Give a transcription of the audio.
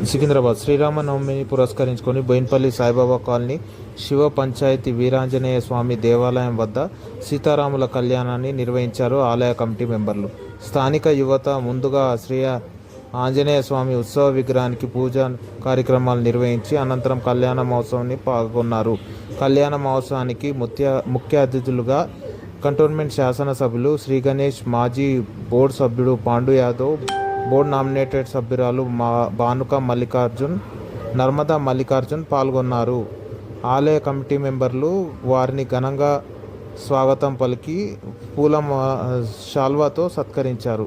సికింద్రాబాద్ శ్రీరామనవమిని పురస్కరించుకొని బోయిన్పల్లి సాయిబాబా కాలనీ శివ పంచాయతీ వీరాంజనేయ స్వామి దేవాలయం వద్ద సీతారాముల కళ్యాణాన్ని నిర్వహించారు ఆలయ కమిటీ మెంబర్లు. స్థానిక యువత ముందుగా శ్రీ ఆంజనేయ స్వామి ఉత్సవ విగ్రహానికి పూజ కార్యక్రమాలు నిర్వహించి అనంతరం కళ్యాణ మహోత్సవాన్ని పాల్గొన్నారు. కళ్యాణ మహోత్సవానికి ముఖ్య అతిథులుగా కంటోన్మెంట్ శాసనసభ్యులు శ్రీ గణేష్, మాజీ బోర్డు సభ్యుడు పాండు యాదవ్, బోర్డు నామినేటెడ్ సభ్యురాలు భానుక మల్లికార్జున్, నర్మదా మల్లికార్జున్ పాల్గొన్నారు. ఆలయ కమిటీ మెంబర్లు వారిని ఘనంగా స్వాగతం పలికి పూల శాల్వాతో సత్కరించారు.